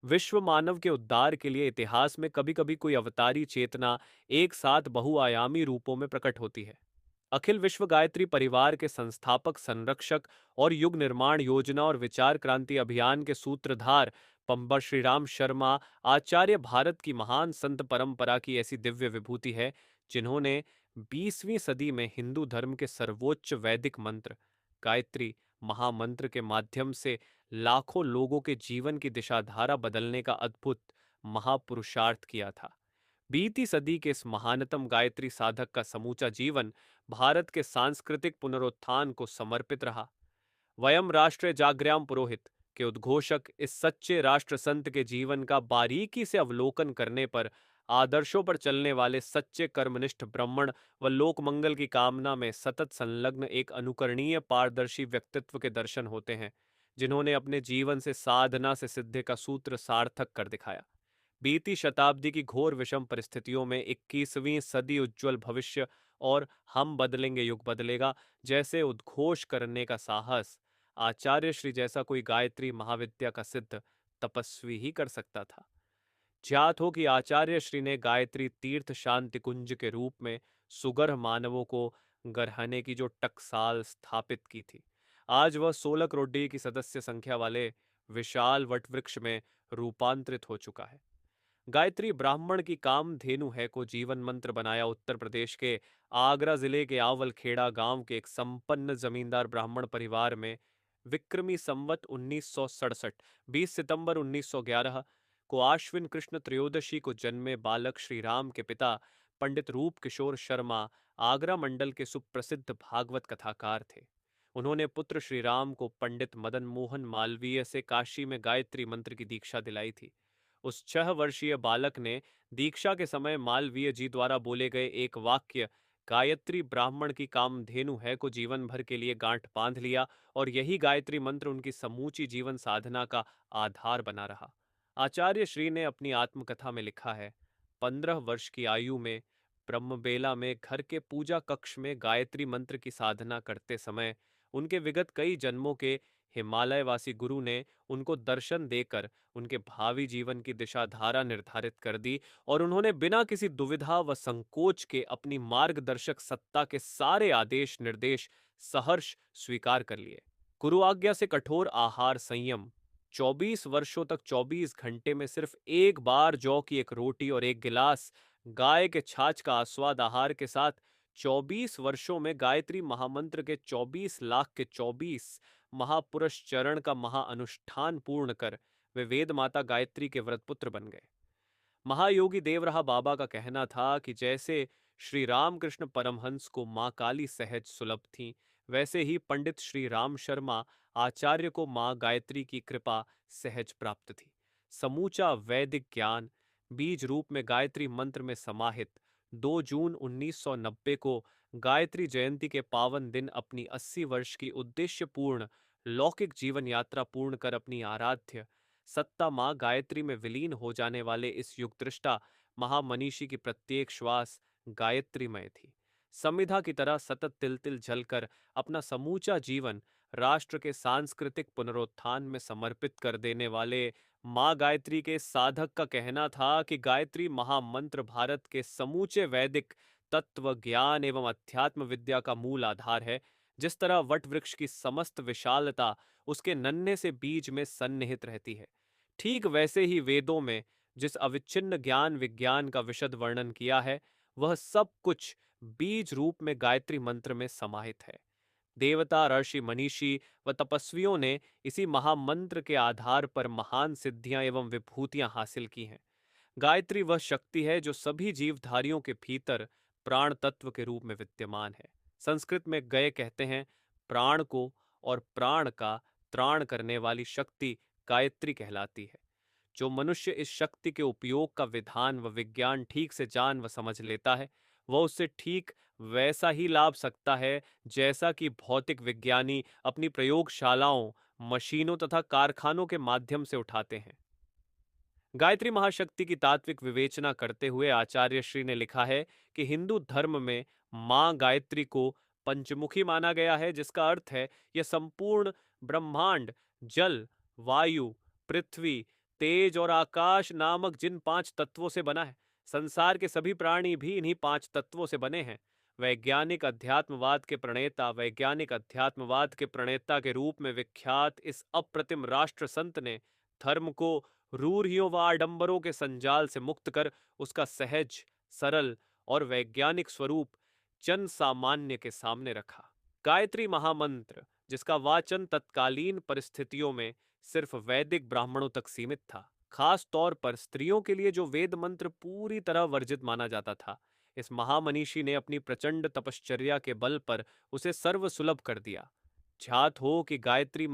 विश्व मानव के उद्धार के लिए इतिहास में कभी कभी कोई अवतारी चेतना एक साथ बहुआयामी रूपों में प्रकट होती है। अखिल विश्व गायत्री परिवार के संस्थापक, संरक्षक और युग निर्माण योजना और विचार क्रांति अभियान के सूत्रधार पंबा श्रीराम शर्मा आचार्य भारत की महान संत परंपरा की ऐसी दिव्य विभूति है, जिन्होंने 20वीं सदी में हिंदू धर्म के सर्वोच्च वैदिक मंत्र गायत्री महामंत्र के माध्यम से लाखों लोगों के जीवन की दिशाधारा बदलने का अद्भुत महापुरुषार्थ किया था। बीती सदी के इस महानतम गायत्री साधक का समूचा जीवन भारत के सांस्कृतिक पुनरुत्थान को समर्पित रहा। वयम राष्ट्र जाग्र्याम पुरोहित के उद्घोषक इस सच्चे राष्ट्र संत के जीवन का बारीकी से अवलोकन करने पर आदर्शों पर चलने वाले सच्चे कर्मनिष्ठ ब्राह्मण व लोकमंगल की कामना में सतत संलग्न एक अनुकरणीय पारदर्शी व्यक्तित्व के दर्शन होते हैं, जिन्होंने अपने जीवन से साधना से सिद्धि का सूत्र सार्थक कर दिखाया। बीती शताब्दी की घोर विषम परिस्थितियों में 21वीं सदी उज्जवल भविष्य और हम बदलेंगे युग बदलेगा जैसे उद्घोष करने का साहस आचार्य श्री जैसा कोई गायत्री महाविद्या का सिद्ध तपस्वी ही कर सकता था। ज्ञात हो कि आचार्य श्री ने गायत्री तीर्थ शांति कुंज के रूप में सुगर्ह मानवों को गरहने की जो टकसाल स्थापित की थी, आज वह 16 करोड़ की सदस्य संख्या वाले विशाल वटवृक्ष में रूपांतरित हो चुका है। गायत्री ब्राह्मण की कामधेनु है को जीवन मंत्र बनाया उत्तर प्रदेश के आगरा जिले के आवलखेड़ा गांव के एक संपन्न जमींदार ब्राह्मण परिवार में विक्रमी संवत 1967 20 सितंबर 1911 को आश्विन कृष्ण त्रयोदशी को जन्मे बालक श्री राम के पिता पंडित रूप किशोर शर्मा आगरा मंडल के सुप्रसिद्ध भागवत कथाकार थे। उन्होंने पुत्र श्री राम को पंडित मदन मोहन मालवीय से काशी में गायत्री मंत्र की दीक्षा दिलाई थी। उस 6 वर्षीय बालक ने दीक्षा के समय मालवीय जी द्वारा बोले गए एक वाक्य गायत्री ब्राह्मण की कामधेनु है को जीवन भर के लिए गांठ बांध लिया और यही गायत्री मंत्र उनकी समूची जीवन साधना का आधार बना रहा। आचार्य श्री ने अपनी आत्मकथा में लिखा है, 15 वर्ष की आयु में ब्रह्मबेला में घर के पूजा कक्ष में गायत्री मंत्र की साधना करते समय उनके विगत कई जन्मों के हिमालयवासी गुरु ने उनको दर्शन देकर उनके भावी जीवन की दिशा धारा निर्धारित कर दी और उन्होंने बिना किसी दुविधा व संकोच के अपनी मार्गदर्शक सत्ता के सारे आदेश निर्देश सहर्ष स्वीकार कर लिए। गुरु आज्ञा से कठोर आहार संयम, 24 वर्षों तक 24 घंटे में सिर्फ एक बार जौ की एक रोटी और एक गिलास गाय के छाछ का आस्वाद आहार के साथ 24 वर्षों में गायत्री महामंत्र के 24 लाख के 24 महापुरुष चरण का महाअनुष्ठान पूर्ण कर वे वेद माता गायत्री के व्रतपुत्र बन गए। महायोगी देवरहा बाबा का कहना था कि जैसे श्री रामकृष्ण परमहंस को माँ काली सहज सुलभ थी, वैसे ही पंडित श्री राम शर्मा आचार्य को माँ गायत्री की कृपा सहज प्राप्त थी। समूचा वैदिक ज्ञान बीज रूप में गायत्री मंत्र में समाहित 2 जून 1990 को गायत्री जयंती के पावन दिन अपनी 80 वर्ष की उद्देश्यपूर्ण लौकिक जीवन यात्रा पूर्ण कर अपनी आराध्य सत्ता माँ गायत्री में विलीन हो जाने वाले इस युगदृष्टा महामनीषी की प्रत्येक श्वास गायत्रीमय थी। संविधा की तरह सतत तिल तिल जलकर अपना समूचा जीवन राष्ट्र के सांस्कृतिक पुनरुत्थान में समर्पित कर देने वाले माँ गायत्री के साधक का कहना था कि गायत्री महामंत्र भारत के समूचे वैदिक तत्व ज्ञान एवं अध्यात्म विद्या का मूल आधार है। जिस तरह वट वृक्ष की समस्त विशालता उसके नन्हे से बीज में सन्निहित रहती है, ठीक वैसे ही वेदों में जिस अविच्छिन्न ज्ञान विज्ञान का विशद वर्णन किया है, वह सब कुछ बीज रूप में गायत्री मंत्र में समाहित है। देवता, ऋषि, मनीषी व तपस्वियों ने इसी महामंत्र के आधार पर महान सिद्धियां एवं विभूतियां हासिल की हैं। गायत्री वह शक्ति है जो सभी जीवधारियों के भीतर प्राण तत्व के रूप में विद्यमान है। संस्कृत में गए कहते हैं, प्राण को और प्राण का त्राण करने वाली शक्ति गायत्री कहलाती है। जो मनुष्य इस शक्ति के उपयोग का विधान व विज्ञान ठीक से जान व समझ लेता है, वह उससे ठीक वैसा ही लाभ सकता है जैसा कि भौतिक विज्ञानी अपनी प्रयोगशालाओं, मशीनों तथा कारखानों के माध्यम से उठाते हैं। गायत्री महाशक्ति की तात्विक विवेचना करते हुए आचार्य श्री ने लिखा है कि हिंदू धर्म में मां गायत्री को पंचमुखी माना गया है, जिसका अर्थ है यह संपूर्ण ब्रह्मांड जल, वायु, पृथ्वी तेज और आकाश नामक जिन 5 तत्वों से बना है, संसार के सभी प्राणी भी इन्हीं 5 तत्वों से बने हैं। वैज्ञानिक अध्यात्मवाद के प्रणेता के रूप में विख्यात इस अप्रतिम राष्ट्र संत ने धर्म को रूढ़ियों व आडंबरों के संजाल से मुक्त कर उसका सहज, सरल और वैज्ञानिक स्वरूप जन सामान्य के सामने रखा। गायत्री महामंत्र, जिसका वाचन तत्कालीन परिस्थितियों में सिर्फ वैदिक ब्राह्मणों तक सीमित था, खास तौर पर स्त्रियों के लिए जो वेद मंत्र पूरी तरह वर्जित माना जाता था, इस महामनीषी ने अपनी प्रचंड तपश्चर्या के बल पर उसे सर्वसुलभ कर दिया। ध्यात हो कि गायत्री